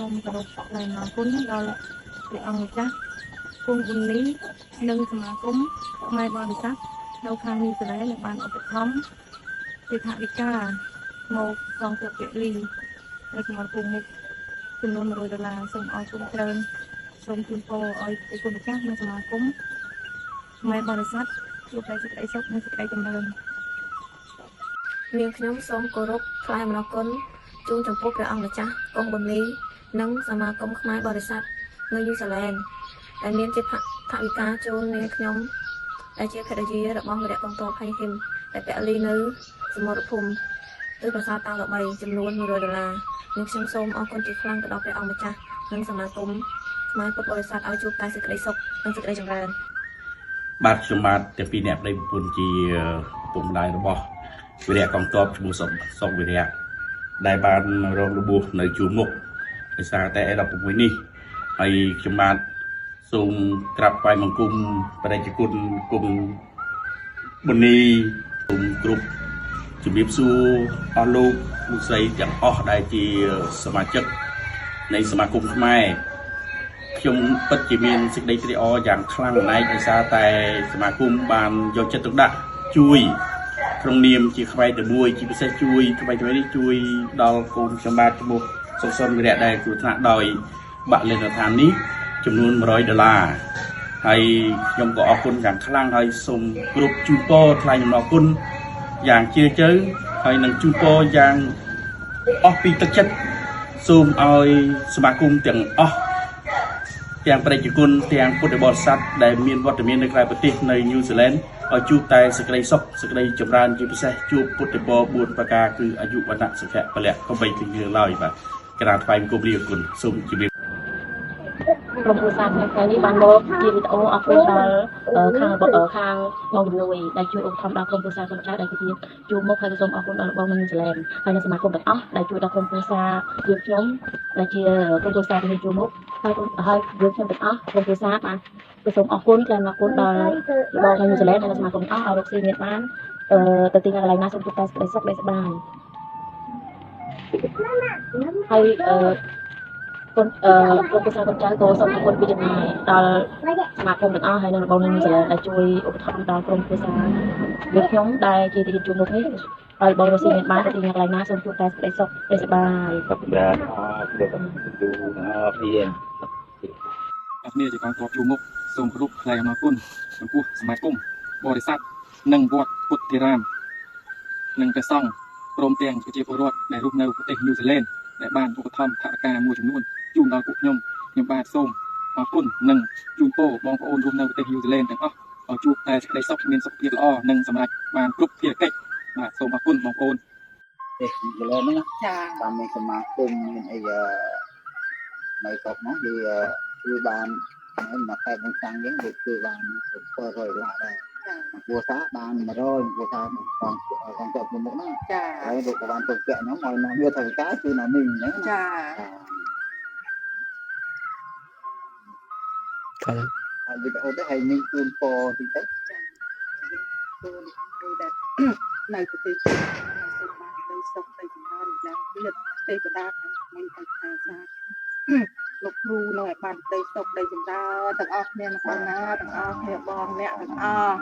សូមគោរពថ្លែងអំណរគុណដល់ព្រះអង្គម្ចាស់គង់បុនីនិងសមាគមខ្មែរបរិស័ទនៅខាងញូហ្សេឡង់បានឧបត្ថម្ភជាថវិកាមកសងព្រះពលីនៅក្នុងភូមិមុខចំនួន$100សូមអរគុណច្រើនសូមជូនពរឲ្យព្រះគុណម្ចាស់និងសមាគមខ្មែរបរិស័ទជួបតែសេចក្តីសុខនិងសេចក្តីចម្រើននាងខ្ញុំសូមគោរពថ្លែងអំណរគុណជូនចំពោះព្រះអង្គម្ចាស់គង់បុនីនិងសមាគមខ្មែរបរិស័ទនៅញូហ្សេឡង់ដែលមានជាថវិកាជូននាងខ្ញុំដែលជាភរិយារបស់វរៈកងទ័ពហៃហ៊ីមដែលពលីនៅសមរភូមិឬប្រាសាទតាំងល្បីចំនួន$100នាងខ្ញុំសូមអរគុណជាខ្លាំងទៅដល់ព្រះអង្គម្ចាស់និងសមាគមខ្មែរពុទ្ធបរិស័ទឲ្យជួបតែសេចក្តីសុខនិងសេចក្តីចម្រើនបាទខ្ញុំបាទទាំងពីរអ្នកប្តីប្រពន្ធជាពុកម្ដាយរបស់វិរៈកងទ័ពឈ្មោះសុកវិរៈដែលបានរងរបួសនៅជួរមុខដោយសារតែអេ16នេះហើយខ្ញុំបាទសូមក្រាបថ្វាយបង្គំព្រះរាជគុណគុំបុនីគុំគ្រប់ជំរាបសួរអស់លោកលោកស្រីទាំងអស់ដែលជាសមាជិកនៃសមាគមខ្មែរខ្ញុំពិតជាមានសេចក្តីត្រេកអរយ៉ាងខ្លាំងណាស់ដោយសារតែសមាគមបានយកចិត្តទុកដាក់ជួយក្នុងនាមជាក្បែរតែមួយជាពិសេសជួយក្បែរនេះជួយដល់កូនខ្ញុំបាទឈ្មោះសុនវិរៈដែលគ្រោះថ្នាក់ដោយបាក់លេនដ្ឋាននេះចំនួន$100ហើយខ្ញុំក៏អរគុណយ៉ាងខ្លាំងហើយសូមគ្រប់ជូនពរថ្លែងអំណរគុណយ៉ាងជ្រាលជ្រៅហើយនឹងជូនពរយ៉ាងអស់ពីទឹកចិត្តសូមឲ្យសមាគមទាំងអស់ទាំងប្រជាជនទាំងពុទ្ធបរិស័ទដែលមានវត្តមាននៅក្រៅប្រទេសនៅញូហ្សេឡង់ឲ្យជួបតែសេចក្តីសុខសេចក្តីចម្រើនជាពិសេសជួបពុទ្ធពរ4ប្រការគឺអាយុវណ្ណៈសុខៈពលៈកុំបីឃើញរឿងឡើយបាទក្រាបថ្វាយបង្គំលាគុណសូមជម្រាបក្រុមគ្រួសារក្នុងថ្ងៃនេះបានមកជាវីដេអូអរគុណដល់ខាងបងជំនួយដែលជួយឧបត្ថម្ភដល់ក្រុមគ្រួសារខ្លួនចាស់ដែលជាជួបមុខហើយសូមអរគុណដល់បងនៅញូហ្សេឡង់ហើយនិងសមាគមទាំងអស់ដែលជួយដល់ក្រុមគ្រួសារយើងខ្ញុំដែលជាក្រុមគ្រួសារដែលជួបមុខហើយយើងខ្ញុំទាំងអស់ក្រុមគ្រួសារបានសូមអរគុណថ្លែងអរគុណដល់បងនៅញូហ្សេឡង់និងសមាគមទាំងអស់ឲ្យរកស៊ីមានបានទៅទីកន្លែងណាសូមជួបតែសេចក្តីសុខและសប្បាយហើយក្រុមគ្រួសារកូនចៅក៏សូមអរគុណពីចំណាយដល់សមាគមទាំងអស់ហើយនិងបងនៅញូហ្សេឡង់ដែលជួយឧបត្ថម្ភដល់ក្រុមគ្រួសារយើងខ្ញុំដែលជាទីជួបមុខនេះឲ្យបងរស់ស៊ីមានបានទៅទីកន្លែងណាសូមជួបតែសេចក្តីសុខและសប្បាយសូមបាទអរគុណទូអរគ្នាជាកងទ័ពជួបមុខសូមគោរពថ្លែងអំណរគុណចំពោះសមាគមបរិស័ទនិងវត្តពុទ្ធិរាមនិងព្រះសង្ឃព្រមទាំងប្រជាពលរដ្ឋដែលរស់នៅប្រទេសញូហ្សេឡង់ដែលបានឧបត្ថម្ភថវិកាមួយចំនួនជូនដល់ពួកខ្ញុំបាទសូមអរគុណនិងជូនពរបងប្អូនរស់នៅប្រទេសញូហ្សេឡង់ទាំងអស់ឲ្យជួបតែសេចក្តីសុខមានសុខភាពល្អនិងសម្រេចបានគ្រប់ភារកិច្ចបាទសូមអរគុណបងប្អូនញូហ្សេឡង់ហ្នឹងចាតាមមានសមាគមមានអីនៅស្រុកហ្នឹងវាជួយបានមកខែបងតាំងយើងវាជួយបាន$700ដែរគួរថាបាន100គួរថាកងទ័ពមុខហ្នឹងចាហើយលោកក៏បានទុកពាក់ខ្ញុំឲ្យមកយកថវិកាគឺនៅនេះហ្នឹងចាហើយវីដេអូទៅឲ្យនាងជូនពរតិចទៅចាគូនមួយដែលនៅប្រទេសសូមបានទៅសុខទៅចម្រើនយ៉ាងទៀតទេវតាខាងមិនទៅខាងសាលោកគ្រូនៅឲ្យបានទៅសុខទៅចម្រើនទាំងអស់គ្នាបងណាទាំងអស់គ្នាបងអ្នកទាំងអស់